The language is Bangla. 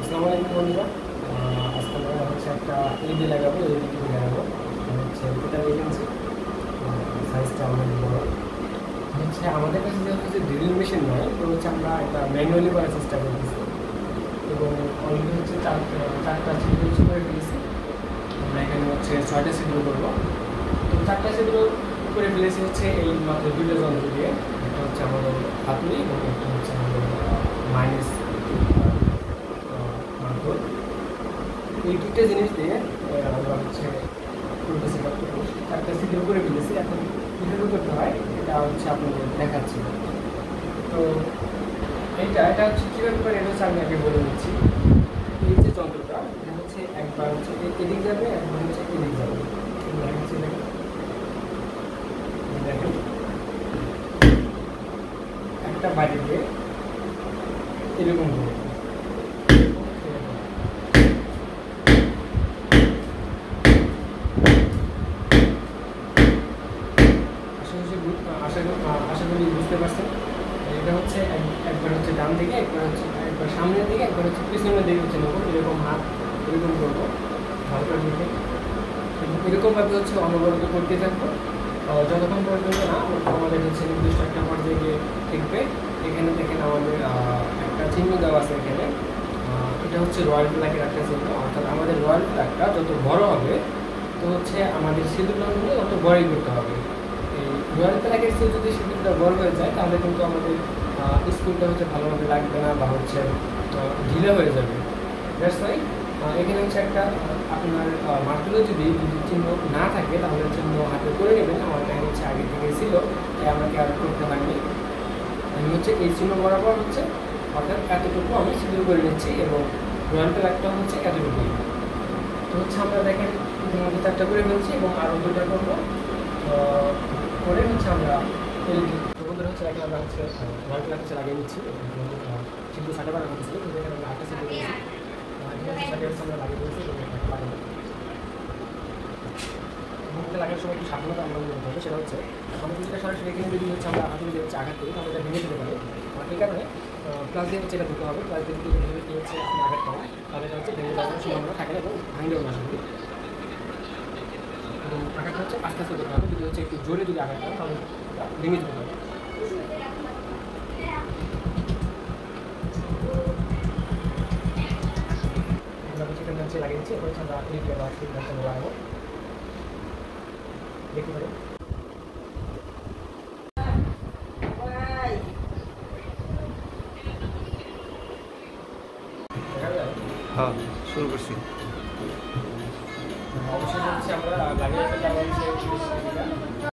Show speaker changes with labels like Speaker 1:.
Speaker 1: আসসালামু আলাইকুম বন্ধুরা। আজকে আমরা হচ্ছে একটা এলইডি লাগাবো, এলইডি লাগাবো হচ্ছে এটা ভ্যাকেন্সি সাইজটা অনেক বড় হচ্ছে। আমাদের কাছে যেহেতু হচ্ছে ড্রিল মেশিন নয়, তো হচ্ছে আমরা একটা ম্যানুয়ালি করার চেষ্টা করতেছি এবং অলরেডি হচ্ছে চারটা ছিদ্র করে ফেলেছি। আমরা এখানে হচ্ছে 6টা ছিদ্র করবো। তো 4টা ছিদ্র করে ফেলেছি হচ্ছে এই মাত্র 2টা যন্ত্র দিয়ে। একটা হচ্ছে আমাদের হাতুড়ি এবং একটা হচ্ছে আমাদের মাইনাস মার্কর। এই দুটো জিনিস দিয়ে আমরা হচ্ছে পুরোটা সেট আপ করবো। 4টা ছিদ্র করে ফেলেছি, এখন কীভাবে করতে হয় এটা হচ্ছে আপনাদের দেখাচ্ছি। তো এটা হচ্ছে কীভাবে করে এটা হচ্ছে আমি আগে বলে দিচ্ছি। এই যে যন্ত্রটা এটা হচ্ছে একবার হচ্ছে এদিক যাবে, একবার হচ্ছে এদিক যাবে। দেখাচ্ছি, দেখেন একটা বাইরে দিয়ে এরকম করে আশা করি বুঝতে পারছেন। এটা হচ্ছে একবার হচ্ছে ডান দিকে, একবার সামনের দিকে, একবার হচ্ছে পিছনের দিকে হচ্ছে নেবো। এরকম হাত এরকম করবো, হালকার দিকে এরকমভাবে হচ্ছে অনবরত করতে থাকবো যতক্ষণ পর্যন্ত না আমাদের হচ্ছে নির্দিষ্ট একটা পর্যায়ে গিয়ে ঠেকবে। এখানে দেখেন আমাদের একটা চিহ্ন দেওয়া আছে এখানে। এটা হচ্ছে রয়্যাল ফ্ল্যাগের একটা চিহ্ন, অর্থাৎ আমাদের রয়্যাল ফ্ল্যাগটা যত বড় হবে তো হচ্ছে আমাদের সিঁদুরগুলো তত বড়ই করতে হবে। এই রয়্যাল ফ্ল্যাগের চেয়ে যদি সিঁদুরটা বড় হয়ে যায় তাহলে কিন্তু আমাদের স্কুলটা হচ্ছে ভালোভাবে লাগবে না বা হচ্ছে ঢিলে হয়ে যাবে। দ্যাটস ওয়াই এখানে হচ্ছে একটা আপনার মার্কেটে যদি চিহ্ন না থাকে তাহলে চিহ্ন হাতে করে নেবেন। আমার এখানে হচ্ছে আগে থেকে ছিল, তাই আমাকে আর করতে হয়নি। আমি হচ্ছে এই চিহ্ন বরাবর হচ্ছে অর্থাৎ এতটুকু আমি সিঁদুর করে নিচ্ছি এবং রয়্যাল ফ্ল্যাগটা হচ্ছে এতটুকুই। তো হচ্ছে আমরা দেখেন ইতিমধ্যে 4টা করে ফেলছি এবং আরও 2টা করবো করে হচ্ছে আমরা এলইডি বন্ধুরা হচ্ছে এখন আমরা হচ্ছে রয়্যাল ফ্ল্যাগ হচ্ছে লাগিয়ে নিচ্ছি। সিদ্ধ 6টা বানানো হচ্ছিল, কিন্তু এখানে আমরা 8টা সিদ্ধ করেছি। আমরা লাগিয়ে দিয়েছি লাগানো মুখে লাগানোর সময় একটু সাবধানতা অবলম্বন করতে হবে। সেটা হচ্ছে আমাদের যেটা সরাসরি এখানে যদি হচ্ছে আমরা হাতে যদি হচ্ছে আঘাত করি তাহলে এটা ভেঙে যেতে পারে। এই কারণে প্লাস দিয়ে হচ্ছে এটা দিতে হবে। প্লাস দিয়ে যদি হচ্ছে আপনি আঘাত করেন তাহলে এটা হচ্ছে ভেঙে যাওয়ার সম্ভাবনা থাকে না এবং ভাঙলেও না শুধু। এবং আঘাতটা হচ্ছে আস্তে আস্তে করতে হবে। যদি হচ্ছে একটু জোরে যদি আঘাত করেন তাহলে ভেঙে যেতে পারে। চিকেন হচ্ছে লাগিয়ে দিচ্ছি, এরপর হচ্ছে আমরা লাগাবো। দেখতে পারেন
Speaker 2: হ্যাঁ শুরু করছি।
Speaker 1: অবশ্যই হচ্ছে আমরা লাগিয়ে ফেলতে